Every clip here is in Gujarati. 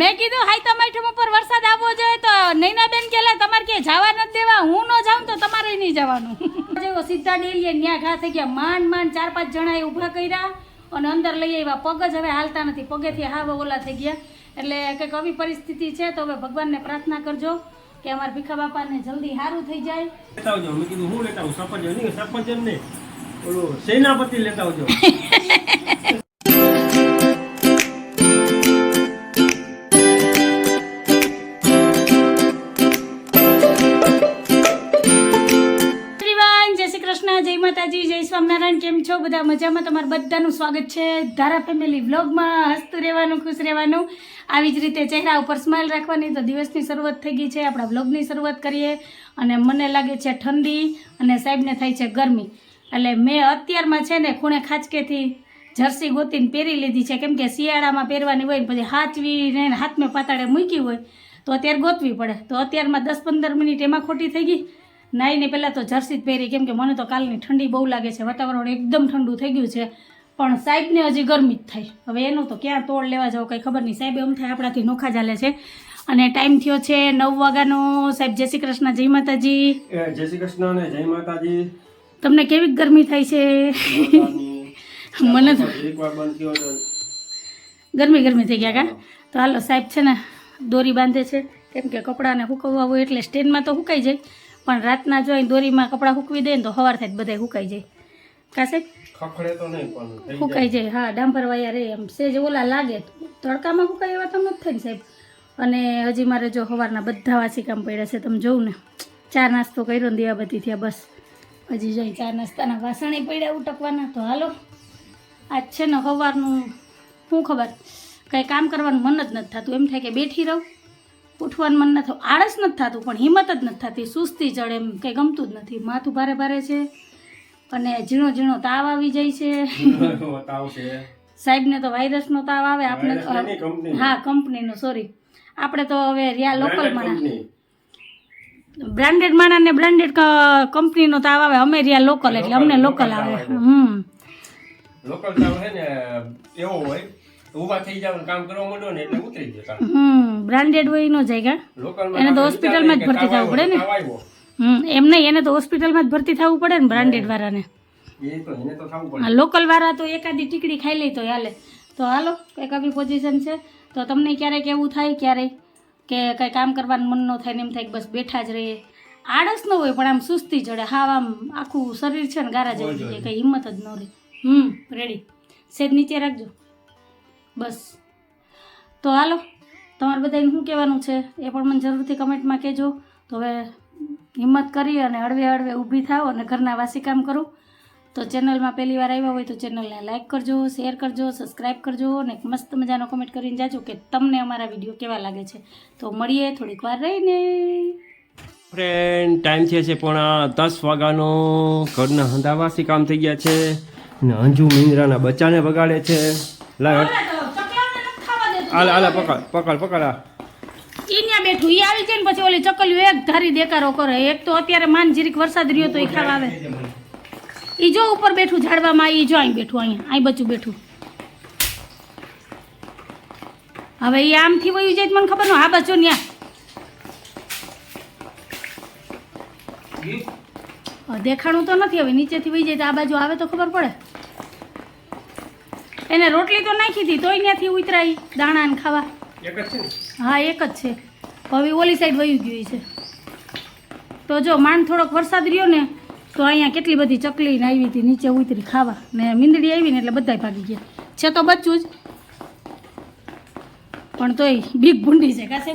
મેં કીધું હાઈ તમાઠમ ઉપર વરસાદ આવવો જોઈએ તો નૈનાબેન કે લે તમારે કે જવા નથી દેવા, હું ન જાઉં તો તમારે નહીં જવાનું. જેવો સીધા ડેલીએ ન્યા ઘા થઈ ગયા, માંડ 4-5 જણાએ ઊભા કર્યા અને અંદર લઈ આવ્યા. પગ જ હવે હાલતા નથી, પગેથી હાવ ઓલા થઈ ગયા. એટલે કંઈક આવી પરિસ્થિતિ છે તો હવે ભગવાનને પ્રાર્થના કરજો કે અમારા ભીખા બાપાને જલ્દી સારું થઈ જાય. લેતા આવજો. મેં કીધું હું લેતા આવું? સફરજન નહીં, સફરજન ને ઓલો સેનાપતિ લેતા આવજો. જય માતાજી, જય સ્વામિનારાયણ. કેમ છો બધા? મજામાં? તમારું બધાનું સ્વાગત છે ધારા ફેમિલી વ્લોગમાં. હસતું રહેવાનું, ખુશ રહેવાનું, આવી જ રીતે ચહેરા ઉપર સ્માઇલ રાખવાની. તો દિવસની શરૂઆત થઈ ગઈ છે, આપણા વ્લોગની શરૂઆત કરીએ. અને મને લાગે છે ઠંડી અને સાહેબને થાય છે ગરમી. એટલે મેં અત્યારમાં છે ને ખૂણે ખાંચકેથી જર્સી ગોતીને પહેરી લીધી છે, કેમ કે શિયાળામાં પહેરવાની હોય ને પછી હાચવીને હાથમાં પાતાળે મૂકી હોય તો અત્યારે ગોતવી પડે. તો અત્યારમાં 10-15 મિનિટ એમાં ખોટી થઈ ગઈ. નાઈને પહેલાં તો જર્સી જ પહેરી, કેમ કે મને તો કાલની ઠંડી બહુ લાગે છે. વાતાવરણ એકદમ ઠંડુ થઈ ગયું છે, પણ સાહેબને હજી ગરમી જ થાય. હવે એનું તો ક્યાં તોડ લેવા જાવ કંઈ ખબર નહીં. સાહેબ એમ થાય આપણાથી નોખા ચાલે છે. અને ટાઈમ થયો છે 9 વાગ્યાનો. સાહેબ જય શ્રી કૃષ્ણ, જય માતાજી. જય શ્રી કૃષ્ણ ને જય માતાજી. તમને કેવી ગરમી થાય છે? મને તો એકવાર બંધ થયો તો ગરમી થઈ ગયા કા. તો હાલો, સાહેબ છે ને દોરી બાંધે છે, કેમ કે કપડાને સુકવવા હોય એટલે સ્ટેન્ડમાં તો સુકાઈ જાય, પણ રાતના જોઈને દોરીમાં કપડાં સૂકવી દે ને તો સવાર થાય બધા સુકાઈ જાય. કા સાહેબ? ખખડે તો નહીં પણ સુકાઈ જાય. હા, ડાંભર વાયા રે એમ સેજ ઓલા લાગે, તડકામાં સુકાય એવા તો નથી થાય ને સાહેબ. અને હજી મારે જો સવારના બધા વાસી કામ પડ્યા છે, તમે જોઉં ને. ચા નાસ્તો કર્યો ને દીવા બધી થયા, બસ હજી જઈ ચા નાસ્તાના વાસણે પડ્યા ઉટકવાના. તો હાલો, આજ છે ને સવારનું શું ખબર, કંઈ કામ કરવાનું મન જ નથી થતું. એમ થાય કે બેઠી રહું, ઉઠવાનું મન નથી થતું, આળસ નથી થતું, પણ હિંમત જ નથી થતી. સુસ્તી ચડે, એમ કંઈ ગમતું જ નથી. માથું ભારે છે અને ઝીણો તાવ આવી જાય છે. સાહેબને તો વાયરસનો તાવ આવે, આપણે હા કંપનીનો, સોરી, આપણે તો હવે રહ્યા લોકલ માણા, બ્રાન્ડેડ માણા ને બ્રાન્ડેડ કંપનીનો તાવ આવે. અમે રહ્યા લોકલ એટલે અમને લોકલ આવે. લોકલ તાવ છે ને એવો હોય, ઊભા થઈ જાવ કામ કરવા માંડો ને એટલે ઉતરી જતા. બ્રાન્ડેડ હોય ન જાય કા, એને તો હોસ્પિટલમાં જ ભરતી થવું પડે ને. એમ નહીં, એને તો હોસ્પિટલમાં જ ભરતી થવું પડે ને બ્રાન્ડેડ વાળાને. લોકલ વાળા તો એકાદી ટીકડી ખાઈ લે તો હાલે. તો હાલો, કંઈક આવી પોઝિશન છે. તો તમને ક્યારેક એવું થાય ક્યારેય કે કંઈ કામ કરવાનું મન ન થાય ને એમ થાય કે બસ બેઠા જ રહીએ. આળસ ન હોય પણ આમ સુસ્તી ચડે, હાવ આમ આખું શરીર છે ને ગારા જેવું થઈ જાય, કંઈ હિંમત જ ન રહે. રેડી, સેજ નીચે રાખજો બસ. તો હાલો, તમારે બધાને શું કહેવાનું છે એ પણ મને જરૂરથી કમેન્ટમાં કહેજો. તો હવે હિંમત કરી અને હળવે ઊભી થાવ અને ઘરના વાસી કામ કરું. તો ચેનલમાં પહેલી વાર આવ્યા હોય તો ચેનલને લાઇક કરજો, શેર કરજો, સબસ્ક્રાઈબ કરજો અને મસ્ત મજાનો કમેન્ટ કરીને જાજો કે તમને અમારા વિડીયો કેવા લાગે છે. તો મળીએ થોડીક વાર રહીને. ફ્રેન્ડ, ટાઈમ થયા છે 9:10 વાગ્યાનો. ઘરના હંધાવાસી કામ થઈ ગયા છે ને અંજુ મિંદ્રાના બચ્ચાને બગાડે છે. લાવ આલા પકડ. ઈન્યા બેઠું, ઈ આવી જાય ને પછી ઓલી ચકલીઓ એક ધારી દેકારો કરે. એક તો અત્યારે માન જીરીક વરસાદ રહ્યો તો ઈ ખાવા આવે. ઈ જો ઉપર બેઠું ઝાડવામાં, ઈ જો અહીં બેઠું, અહીં બચ્ચું બેઠું. હવે ઈ આમથી વયું જાય મને ખબર ન. આ બચ્ચો ન્યા દેખાણું તો નથી. હવે નીચેથી વહી જાય તો આ બાજુ આવે તો ખબર પડે. એને રોટલી તો નાખી હતી તોય ત્યાંથી ઉતરાઈ દાણા ને ખાવા. હા, એક જ છે. હવે ઓલી સાઈડ વયું ગયું છે. તો જો માંડ થોડોક વરસાદ રહ્યો ને તો અહીંયા કેટલી બધી ચકલી ને આવી હતી, નીચે ઉતરી ખાવા. ને મીંદડી આવી ને એટલે બધાય ભાગી ગયા છે. તો બચ્ચું જ, પણ તોય બીક ભૂંડી છે કાસે.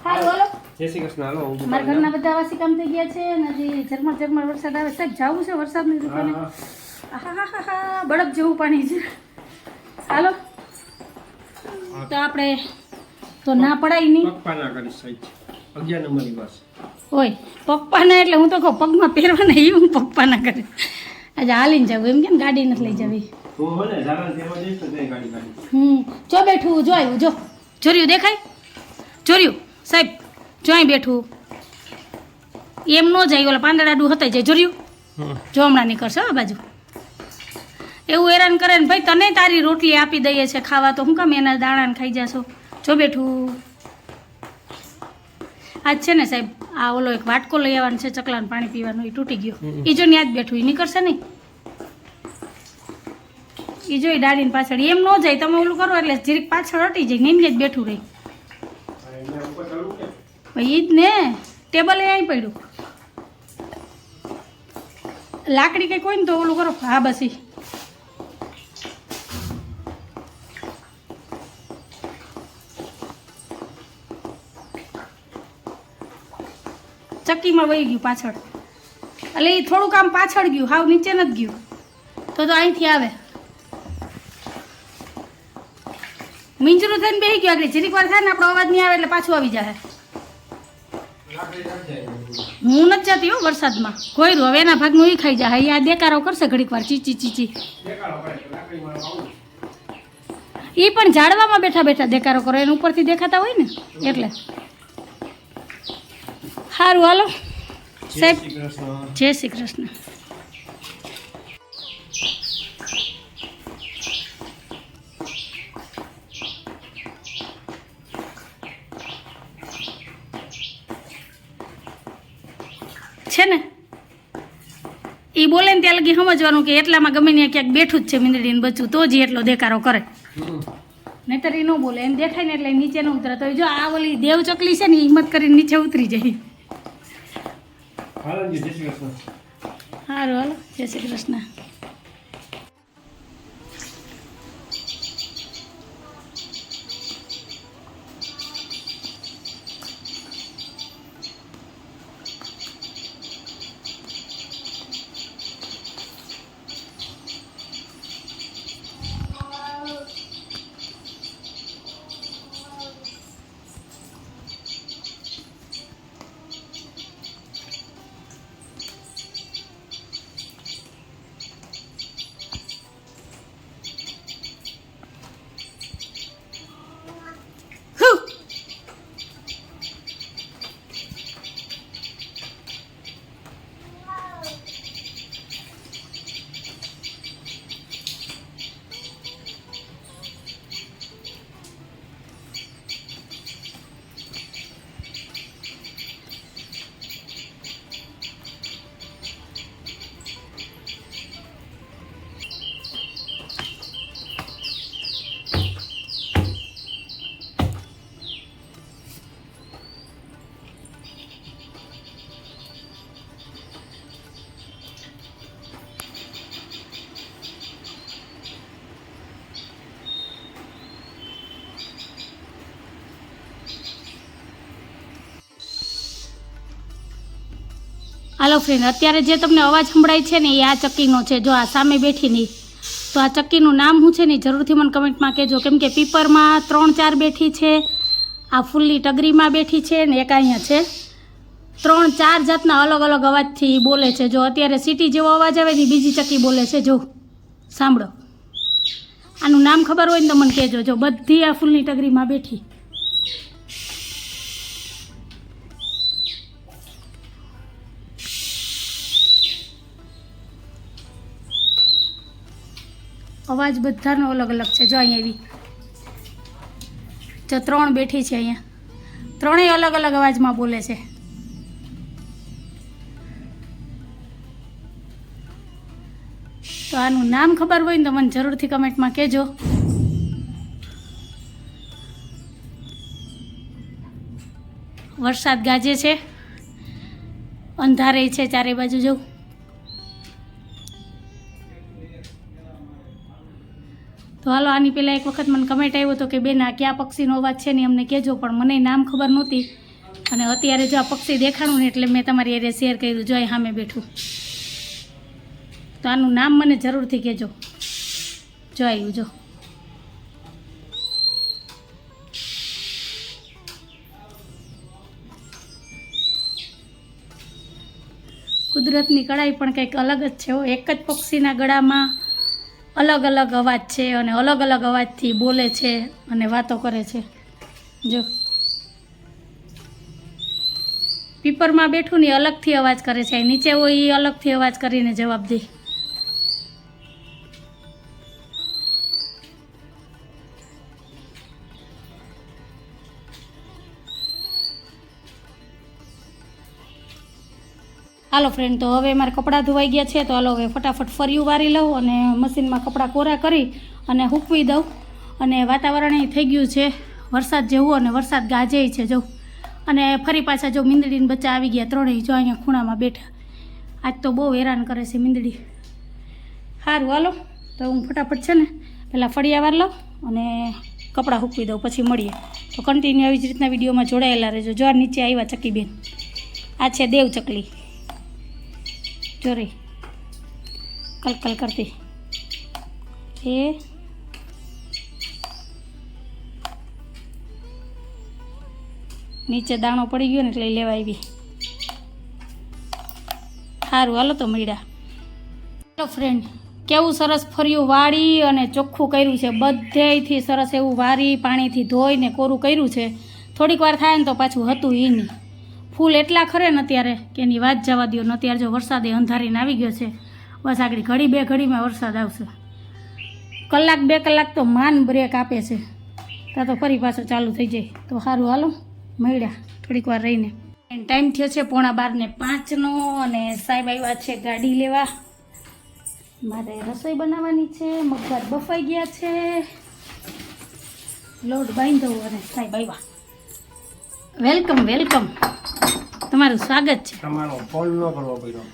હા બોલો, જય શ્રી કૃષ્ણ. હાલો, મારા ઘરના બધા વાસી કામ થઈ ગયા છે અને હજી ઝરમર વરસાદ આવે. સાહેબ જવું છે વરસાદની દુકાને. હા, બળદ જેવું પાણી છે. હાલો, તો આપણે તો ના પડાય નહીં. પપ્પાના કરીશ સાહેબ 11 નંબરની બસ હોય પપ્પાના, એટલે હું તો કહું પગમાં પહેરવાના એ હું પપ્પાના કરે. આજે હાલીને જવું એમ કેમ, ગાડી નથી લઈ જવી. જો બેઠું, જો આવ્યું, જો જોર્યું દેખાય, જોર્યું સાહેબ, જો અહીં બેઠું. એમ ન જાય, ઓલા પાંદડાડું હતાઈ જાય. જોર્યું, જો હમણાં નીકળશે આ બાજુ. એવું હેરાન કરે ને ભાઈ, તને તારી રોટલી આપી દઈએ છે ખાવા તો હું કામ એના દાણાને ખાઈ જશો? જો બેઠું. આજ છે ને સાહેબ આ ઓલો એક વાટકો લઈ આવવાનો છે ચકલાને પાણી પીવાનું, એ તૂટી ગયો. એ જો ને આજ બેઠું, એ નીકળશે નહીં. એ જો ડાળીને પાછળ એમ ન જાય, તમે ઓલું કરો એટલે જીરીક પાછળ હટી જાય, નીંદ જ બેઠું રહી. એ જ ને ટેબલ એ અહીં પડ્યું, લાકડી કંઈક હોય ને તો ઓલું કરો. હા બસ ઈ ચક્કીમાં વહી ગયું પાછળ, એટલે એ થોડુંક આમ પાછળ ગયું, હાવ નીચે નથી ગયું. તો અહીંથી આવે મીંજરું થઈને બેસી ગયું. આગળ જીરીક વાર થાય ને આપણો અવાજ નહીં આવે એટલે પાછું આવી જાય. હું નથી જતી હો વરસાદમાં, કોઈ હવે એના ભાગનું એ ખાઈ જાય. આ દેકારો કરશે ઘડીક વાર, ચીચી ચીચી. એ પણ ઝાડવામાં બેઠા બેઠા દેકારો કરો, એને ઉપરથી દેખાતા હોય ને એટલે. સારું હાલો સાહેબ, જય શ્રી કૃષ્ણ. છે ને એ બોલે ને ત્યાં લગી સમજવાનું કે એટલામાં ગમે ત્યાં ક્યાંક બેઠું જ છે મીંદડીને બચ્ચું, તો જ એટલો દેકારો કરે. નહીતર એ ન બોલે, એમ દેખાય ને એટલે નીચે ન ઉતરે. તો જો આ ઓલી દેવ ચકલી છે ને, હિંમત કરીને નીચે ઉતરી જાય. સારું હાલો, જય શ્રી કૃષ્ણ. હાલો ફ્રેન્ડ, અત્યારે જે તમને અવાજ સંભળાય છે ને એ આ ચક્કીનો છે. જો આ સામે બેઠી નહીં, તો આ ચક્કીનું નામ શું છે ને જરૂરથી મને કમેન્ટમાં કહેજો. કેમ કે પીપરમાં 3-4 બેઠી છે, આ ફૂલની ટગરીમાં બેઠી છે ને એક અહીંયા છે. 3-4 જાતના અલગ અલગ અવાજથી બોલે છે. જો અત્યારે સિટી જેવો અવાજ આવે ને બીજી ચક્કી બોલે છે. જો સાંભળો, આનું નામ ખબર હોય ને તો મને કહેજો. જો બધી આ ફૂલની ટગરીમાં બેઠી. અવાજ બધાનો અલગ અલગ છે. જો અહીંયા એવી જો 3 બેઠી છે, અહીંયા 3 અલગ અલગ અવાજમાં બોલે છે. તો આનું નામ ખબર હોય ને તો મને જરૂરથી કમેન્ટમાં કહેજો. વરસાદ ગાજે છે, અંધારે છે ચારે બાજુ. જો તો હાલો, આની પહેલાં એક વખત મને કમેન્ટ આવ્યો હતો કે બેન આ કયા પક્ષીનો અવાજ છે ને અમને કહેજો, પણ મને નામ ખબર નહોતી. અને અત્યારે જો આ પક્ષી દેખાણું ને એટલે મેં તમારી એરિયા શેર કર્યું. જો અહીં સામે બેઠું, તો આનું નામ મને જરૂરથી કહેજો. જો આવ્યું, જો કુદરતની કળાઈ પણ કંઈક અલગ જ છે. એક જ પક્ષીના ગળામાં અલગ અલગ અવાજ છે અને અલગ અલગ અવાજથી બોલે છે અને વાતો કરે છે. જો પીપરમાં બેઠું ને અલગથી અવાજ કરે છે, નીચે હોય એ અલગથી અવાજ કરીને જવાબ દે. હાલો ફ્રેન્ડ, તો હવે મારે કપડાં ધોવાઈ ગયા છે, તો હાલો હવે ફટાફટ ફર્યું વારી લઉં અને મશીનમાં કપડાં કોરા કરી અને સૂકવી દઉં. અને વાતાવરણ અહીં થઈ ગયું છે વરસાદ જેવું, અને વરસાદ ગાજે છે જો. અને ફરી પાછા જો મીંદડીને બચ્ચા આવી ગયા ત્રણેય, જો અહીંયા ખૂણામાં બેઠા. આજ તો બહુ હેરાન કરે છે મીંદડી. સારું હાલો, તો હું ફટાફટ છે ને પહેલાં ફળિયા વાર લઉં અને કપડાં સૂકવી દઉં, પછી મળીએ. તો કન્ટિન્યુ આવી જ રીતના વિડીયોમાં જોડાયેલા રહેજો. જો આ નીચે આવ્યા ચકીબેન, આ છે દેવ ચકલી, જો રે કલકલ કરતી. એ નીચે દાણો પડી ગયો ને એટલે લેવા આવી. સારું હાલો, તો મળ્યા. ચાલો ફ્રેન્ડ, કેવું સરસ ફર્યું વાળી અને ચોખ્ખું કર્યું છે. બધેથી સરસ એવું વારી પાણીથી ધોઈને કોરું કર્યું છે. થોડીક વાર થાય ને તો પાછું હતું એ નહીં. ફૂલ એટલા ખરે ને અત્યારે કે એની વાત જવા દો ને. અત્યારે જો વરસાદે અંધારીને આવી ગયો છે. બસ આગળ ઘડી બે ઘડીમાં વરસાદ આવશે. કલાક બે કલાક તો માન બ્રેક આપે છે, ત્યાં તો ફરી પાછો ચાલુ થઈ જાય. તો સારું હાલો, મળ્યા થોડીક વાર રહીને. ટાઈમ થયો છે 4:45નો અને સાહેબ આવ્યા છે ગાડી લેવા. મારે રસોઈ બનાવવાની છે. મગભાત બફાઈ ગયા છે, લોટ બાંધો અને સાહેબ આવ્યા. વેલકમ વેલકમ, તમારું સ્વાગત છે. તમારો ફોન ન કરવો પડ્યો.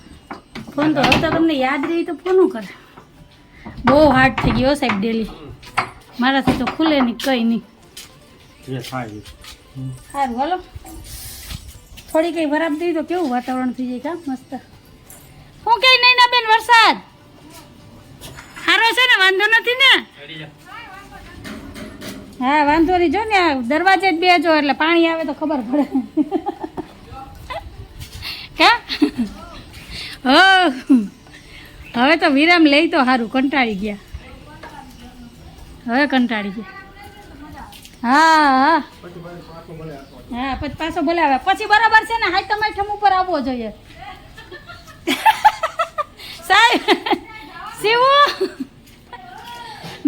ફોન તો હવે તો તમને યાદ રહી તો ફોન કરે. બહુ હાર્ડ થઈ ગયો સાહેબ, ડેલી મારાથી તો ખુલે નહીં કંઈ નહીં. સારું હાલો, થોડી કંઈ વરાપ દઈ તો કેવું વાતાવરણ થઈ જાય. કા મસ્ત. હું કઈ નહીં ના બેન, વરસાદ સારો છે ને, વાંધો નથી ને? હા વાંધો નહીં. જો ને આ દરવાજે જ બેજો એટલે પાણી આવે તો ખબર પડે. કા હો, હવે તો વિરામ લઈ તો સારું, કંટાળી ગયા. હવે કંટાળી ગયા. હા હા હા, પછી પાછો બોલાવે પછી બરાબર છે ને. હાઈ તમાઠમ ઉપર આવવો જોઈએ સાહેબ. શિવું,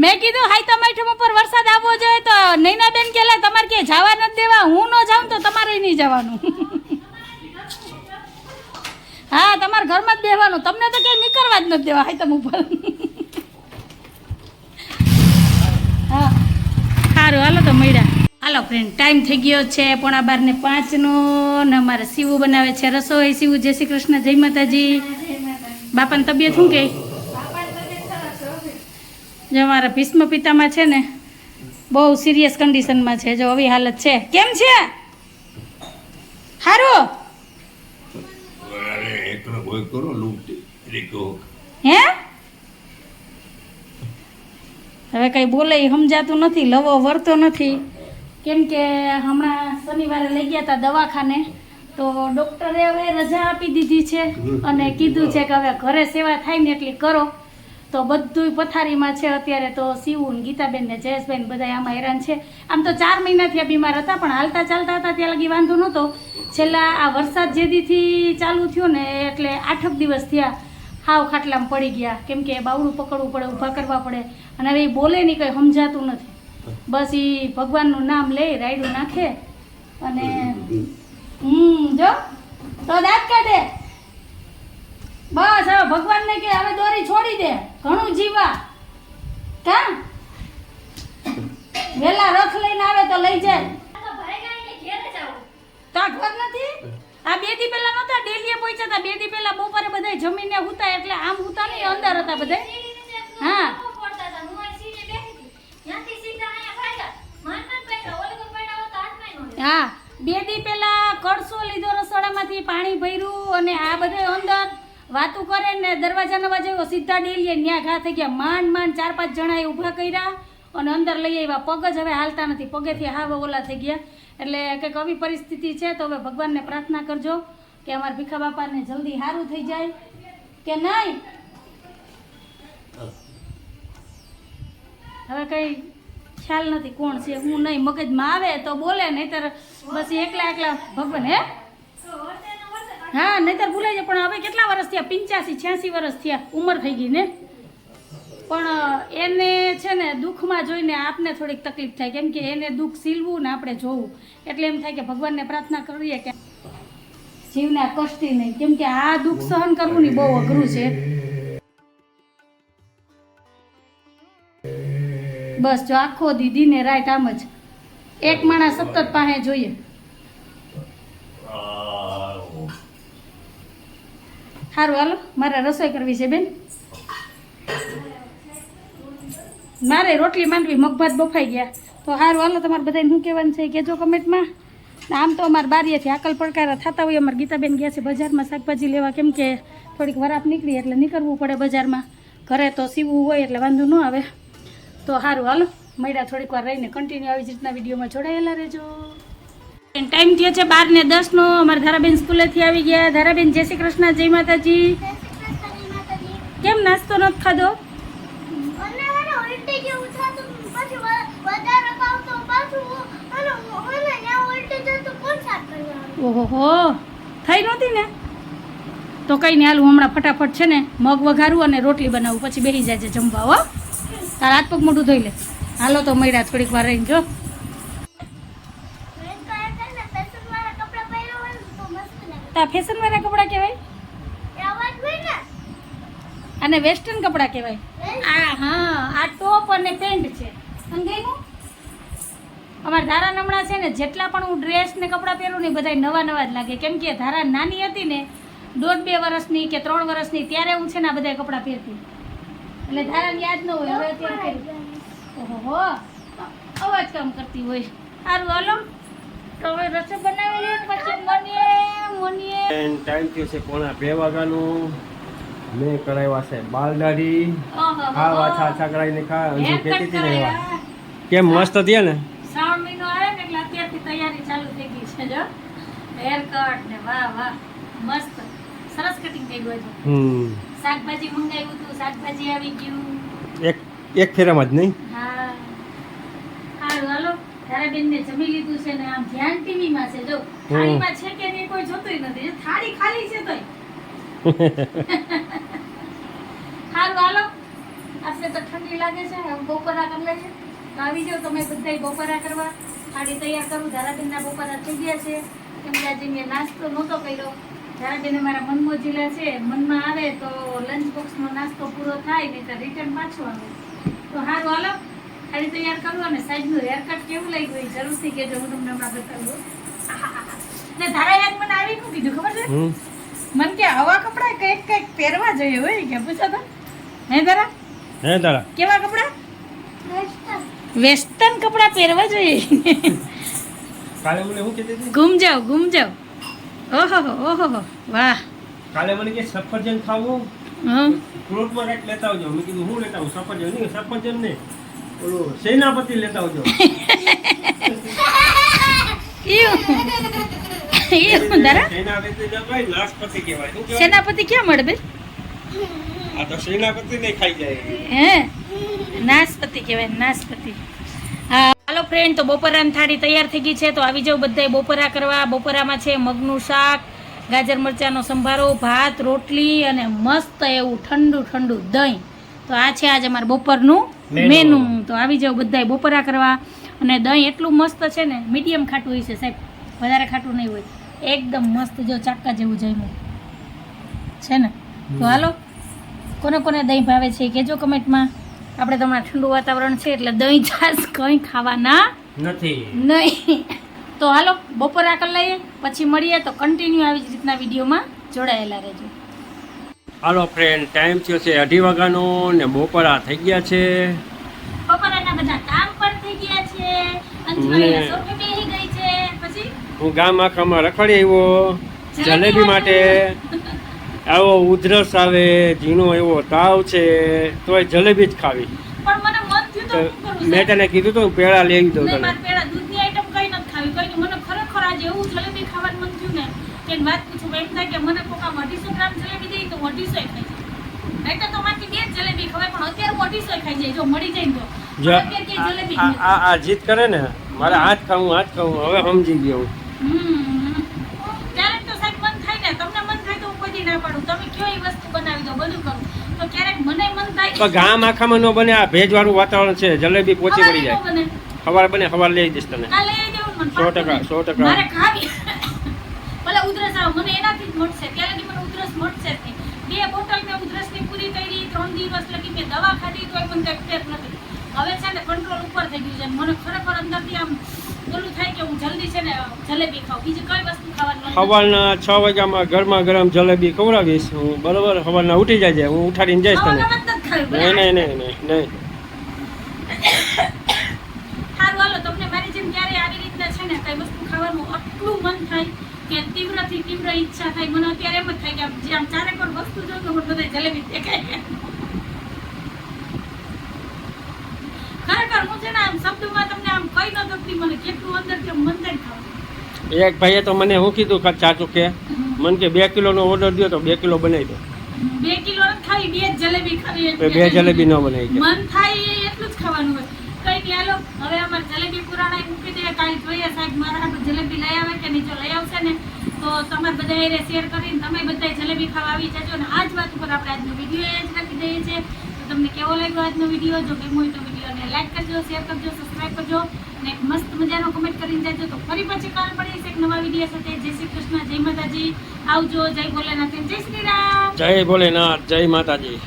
મેં કીધું હાઈ તમાઠમ ઉપર વરસાદ આવવો જોઈએ તો નૈનાબેન કે તમારે ક્યાંય જવા નથી દેવા. હું ન જાઉં તો તમારે નહીં જવાનું. હા, તમારા ઘરમાં જ બેસવાનું, તમને તો ક્યાંય નીકળવા જ નથી દેવા હાઈ તમ ઉપર. હા સારું હાલો, તો મળ્યા. હાલો ફ્રેન્ડ, ટાઈમ થઈ ગયો છે 4:45નો ને અમારે શિવું બનાવે છે રસોઈ. શિવું, જય શ્રી કૃષ્ણ, જય માતાજી. બાપાની તબિયત શું કે? જો અમારા ભીષ્મ પિતામાં છે ને બહુ સિરિયસ કન્ડિશનમાં છે. જો આવી હાલત છે. કેમ છે? સારું હે? હવે કઈ બોલે સમજાતું નથી, લવો વરતો નથી. કેમ કે હમણાં શનિવારે લઈ ગયા હતા દવાખાને, તો ડૉક્ટરે હવે રજા આપી દીધી છે અને કીધું છે કે હવે ઘરે સેવા થાય ને એટલી કરો. તો બધું પથારીમાં છે અત્યારે. તો શિવું, ગીતાબેન ને જયેશભાઈ બધા આમાં હેરાન છે. આમ તો 4 મહિનાથી આ બીમાર હતા, પણ હાલતા ચાલતા હતા ત્યાં લગી વાંધો નહોતો. છેલ્લા આ વરસાદ જે દીથી ચાલુ થયો ને એટલે 8 દિવસ થયા હાવ ખાટલામાં પડી ગયા. કેમ કે બાવડું પકડવું પડે, ઊભા કરવા પડે, અને હવે એ બોલે નહીં, કંઈ સમજાતું નથી. બસ એ ભગવાનનું નામ લે, રાયડું નાખે અને જો તો દાંત કાઢે. બસ હવે ભગવાનને કે હવે દોરી છોડી દે, ઘણું જીવા. કા વેલા રથ લઈને આવે તો લઈ જાય. તો ઘર નથી. આ 2 દી પહેલા નહોતા ડેલીએ પહોંચ્યા હતા. 2 દી પહેલા બપોરે બધા જમીને હુતા, એટલે આમ હુતા નહીં, અંદર હતા બધા. હા હા, 2 દી પહેલા કળસો લીધો રસોડામાંથી, પાણી ભર્યું અને આ બધા અંદર વાતું કરે ને દરવાજાના બાજુ સીધા ડેલીએ ન્યા ઘા થઈ ગયા. માંડ 4-5 જણાએ ઊભા કર્યા અને અંદર લઈ આવ્યા. પગ જ હવે હાલતા નથી, પગેથી હાવ ઓલા થઈ ગયા. એટલે કંઈક આવી પરિસ્થિતિ છે. તો હવે ભગવાનને પ્રાર્થના કરજો કે અમારા ભીખા બાપાને જલ્દી સારું થઈ જાય કે નહીં. હવે કંઈ ખ્યાલ નથી કોણ છે હું નહીં. મગજમાં આવે તો બોલે, નહીતર બસ એકલા ભગવાન. હે હા, નહીતર ભૂલાઈ જાય. પણ હવે કેટલા વર્ષ થયા? 85-86 વર્ષ થયા, ઉંમર થઈ ગઈ ને. પણ એને છે ને દુઃખમાં જોઈને આપને થોડીક તકલીફ થાય. કેમ કે એને દુઃખ સીલવું ને આપણે જોવું, એટલે એમ થાય કે ભગવાનને પ્રાર્થના કરીએ કે જીવને આ કષ્ટી નહીં, કેમ કે આ દુઃખ સહન કરવું ને બહુ અઘરું છે. બસ જો આખો દીદી ને રાઈટ આમ જ એક માણસ સતત પાસે જોઈએ. સારું હાલો, મારે રસોઈ કરવી છે બેન. મારે રોટલી માંડવી, મગભાત બફાઈ ગયા. તો સારું હાલો, તમારે બધાને શું કહેવાનું છે કહેજો કમેન્ટમાં. આમ તો અમારા બારીએથી આકલ પડકારા થતા હોય. અમારા ગીતાબેન ગયા છે બજારમાં શાકભાજી લેવા, કેમ કે થોડીક વરાપ નીકળી એટલે નીકળવું પડે બજારમાં. ઘરે તો સીવવું હોય એટલે વાંધો ન આવે. તો સારું હાલો, મળ્યા થોડીક વાર રહીને કન્ટિન્યુ આવી જ રીતના વિડીયોમાં જોડાયેલા રહેજો. ટાઈમ થયો છે 12:10 નો. અમારા ધારાબેન સ્કૂલેથી આવી ગયા. ધારાબેન જય શ્રી કૃષ્ણ, જય માતાજી. કેમ નાસ્તો નથી ખાધો? ઓહો, થઈ નહોતી ને? તો કઈ નહીં, હાલું હમણાં ફટાફટ છે ને મગ વઘારું અને રોટલી બનાવું, પછી બેસી જાય છે જમવા. હો, તાર હાથ પગ મોઢું ધોઈ લે. હાલો તો મળ્યા થોડીક વાર રહીને. જો તા ફેશન વાળા કપડાં કહેવાય અને વેસ્ટર્ન કપડાં કહેવાય. આ હા, આ ટોપ અને પેન્ટ છે, સમજાયું? અમારા ધારા હમણાં છે ને જેટલા પણ હું ડ્રેસ ને કપડાં પહેરું ને બધા નવા નવા જ લાગે, કેમ કે ધારા નાની હતી ને 1.5-2 વર્ષની કે 3 વર્ષની ત્યારે હું છે ને આ બધા કપડાં પહેરતી, એટલે ધારાને યાદ ન હોય. હવે અત્યારે ઓહો અવાજ કામ કરતી હોય. સારું હાલો, તો હવે રસોઈ બનાવી લઈએ, પછી મોનીએ. ટાઈમ થયો છે 1:45 વાગ્યાનું. મેં કરાવ્યા છે બાલ દાઢી. ખાવા છાછા કરાવીને ખા. અંજુ કહેતી હતી ને એવા કેમ મસ્ત થયા ને. શ્રાવણ મહિનો આવે ને એટલે અત્યારથી તૈયારી ચાલુ થઈ ગઈ છે. જો હેર કટ ને વાહ વાહ મસ્ત સરસ કટિંગ થઈ ગયું છે. શાકભાજી મંગાવ્યું હતું, શાકભાજી આવી ગયું એક ફેરામાં જ નહીં. હા સારું હાલો, ધારાબેન ને જમી લીધું છે ને આમ ધ્યાન ટીવી માં છે. જો થાળીમાં છે કે નહીં કોઈ જોતું નથી, થાળી ખાલી છે તોય. સારું હાલો, આપણે તો ઠંડી લાગે છે, બપોરા કરી લઈએ. તો આવી જાઓ તમે બધા બપોરા કરવા. થાળી તૈયાર કરું. ધારાબેનના બપોરા થઈ ગયા છે, કેમ કે આજે મેં નાસ્તો નહોતો કર્યો. ધારાબેન મારા મનમોજીલા છે, મનમાં આવે તો લંચ બોક્સનો નાસ્તો પૂરો થાય, નહીં તો રિટર્ન પાછું આવે. તો સારું હાલો, થાળી તૈયાર કરું અને સાઈડનું હેરકટ કેવું લાગ્યું એ જરૂરથી કહેજો, હું તમને હમણાં બતાવું. ને ધારા યાદ મને આવી શું કીધું ખબર છે? મને કે આવા કપડા કંઈક પહેરવા જોઈએ હોય કે પૂછો તો. હે તારા કેવા કપડા? વેસ્ટર્ન કપડા પહેરવા જોઈએ. કાલે મને શું કહેતી હતી? ઘૂમ જાવ. ઓહો વાહ. કાલે મને કે સફરજન ખાવું, હા ફ્રૂટમાં કંઈક લેતા આવજો. મેં કીધું હું લેતા આવું? સફરજન નહીં, ઓલું સેનાપતિ લેતા આવજો. સેનાપતિ ક્યાં મળે બે? આ તો સેનાપતિ ને ખાઈ જાય. હે નાશપતિ કહેવાય, નાશપતિ. હા હાલો ફ્રેન્ડ, તો બપોરાની થાળી તૈયાર થઈ ગઈ છે. તો આવી જાવ બધાય બપોરા કરવા. બપોરામાં છે મગનું શાક, ગાજર મરચાંનો સંભારો, ભાત, રોટલી અને મસ્ત એવું ઠંડુ દહીં. તો આ છે આજે અમારે બપોરનું મેનુ. તો આવી જાવ બધાય બપોરા કરવા. અને દહીં એટલું મસ્ત છે ને, મીડિયમ ખાટું હોય છે સાહેબ, વધારે ખાટું નહીં હોય, એકદમ મસ્ત. જો ચાક્કા જેવું જમ્યું છે ને. તો હાલો, કોને કોને દહીં ભાવે છે કહેજો કમેન્ટમાં. આપણે તો હમણાં ઠંડુ વાતાવરણ છે એટલે દહીં છાશ કંઈ ખાવાના નથી નહીં. તો હાલો બપોરા કરી લઈએ, પછી મળીએ. તો કન્ટિન્યુ આવી જ રીતના વિડીયોમાં જોડાયેલા રહેજો. હાલો ફ્રેન્ડ, ટાઈમ થયો છે 2:30 વાગ્યાનો ને બપોરા થઈ ગયા છે. બપોરાના બધા કામ પણ થઈ ગયા છે. અંજવાળીના સોફે બેહી ગઈ છે. પછી હું ગામ આખામાં રખડી આવ્યો જલેબી માટે. આવો ઉધરસ આવે, ઝીણો એવો તાવ છે, તોય જલેબી જ ખાવી. પણ મને મન થયું તો શું કરું? મેં તને કીધું તો પેડા લઈ દઉં નહીં, તને. મારે પેલા દૂધની આઈટમ કઈ નથી ખાવી. કઈ નહીં, મને ખરેખર આજે એવું જલેબી ખાવાનું મન થયું ને કે વાત પૂછું. એમ થાય કે મને કોક આમ 250 ગ્રામ જલેબી દઈ તો 250 ખાઈ જાય. નહીં તો મારથી 2 જ જલેબી ખવાય, પણ અત્યારે 250 ખાઈ જાય જો મળી જાય ને તો. અત્યારે કે જલેબી આ જીત કરે ને, મારે આજ ખાવું હવે સમજી ગયો હું. ક્યારેક તો સાહેબ મન થાય ને, તમને મન થાય તો હું કોઈ ના પાડું, તમે કયો એ વસ્તુ બનાવી દો, બધું કરું. તો ક્યારેક મને મન થાય તો ગામ આખામાં ન બને. આ ભેજવાળું વાતાવરણ છે, જલેબી પોચી પડી જાય. સવારે સવારે લઈ દઈશ તને. કાલે આવી જવું મને 100%. મારે ખાવી ભલે ઉધરસ આવે મને એનાથી જ મળશે, ત્યાં લગી મને ઉધરસ મળશે જ નહીં. 2 બોટલ મેં ઉધરસની પૂરી કરી, 3 દિવસ લગી મેં દવા ખાધી તોય મને કંઈ ફેર નથી. હવે છે ને કંટ્રોલ ઉપર થઈ ગયું છે. મને ખરેખર અંદરથી આમ ઓલું થાય કે હું જલ્દી છે ને જલેબી ખાઉં, બીજી કઈ વસ્તુ ખાવાની નથી. સવારના 6 વાગ્યામાં ગરમા ગરમ જલેબી ખવડાવીશ હું, બરોબર? સવારના ઉઠી જાય, હું ઉઠાડીને જઈશ તને. ખાવામાં જ નથી ખાવી, ભલે. નહીં નહીં નહીં નહીં નહીં. સારું હાલો, તમને મારી જેમ ક્યારે આવી રીતના છે ને કઈ વસ્તુ ખાવાનું આટલું મન થાય કે તીવ્રથી તીવ્ર ઈચ્છા થાય. મને અત્યારે એમ જ થાય કે જે આમ ચારે પર વસ્તુ જોઉં તો મને બધા જલેબી દેખાય. ખરેખર હું છે ને આમ શબ્દોમાં તમને આમ કહી ન શકતી, મને કેટલું અંદરથી આમ મન થાય ખાવાનું. એક ભાઈએ તો મને શું કીધું ચાચું કે મને કે 2 કિલોનો ઓર્ડર દો તો 2 કિલો બનાવી દો. 2 કિલો નથી ખાવી, 2 જ જલેબી ખાવી. 2 જલેબી ન બનાવી કે મન થાય એટલું જ ખાવાનું હોય. કઈ નહીં હાલો, હવે અમારે જલેબી પુરાણા મૂકી દે. કાલે જોઈએ સાહેબ મારા હાટુ જલેબી લઈ આવે કે નહીં. જો લઈ આવશે ને તો તમારે બધા એને શેર કરીને તમે બધા જલેબી ખાવા આવી જજો. અને આ જ વાત ઉપર આપણે આજનો વિડીયો જ રાખી દઈએ છીએ. તો તમને કેવો લાગ્યો આજનો વિડીયો? જો ગમ્યો હોય તો વિડીયોને લાઈક કરજો, શેર કરજો, સબસ્ક્રાઈબ કરજો અને એક મસ્ત મજાનો કમેન્ટ કરીને જજો. તો ફરી પછી કાલ મળીશ એક નવા વિડીયો સાથે. જય શ્રી કૃષ્ણ, જય માતાજી, આવજો, જય ભોલેનાથ, જય શ્રી રામ. જય ભોલેનાથ, જય માતાજી.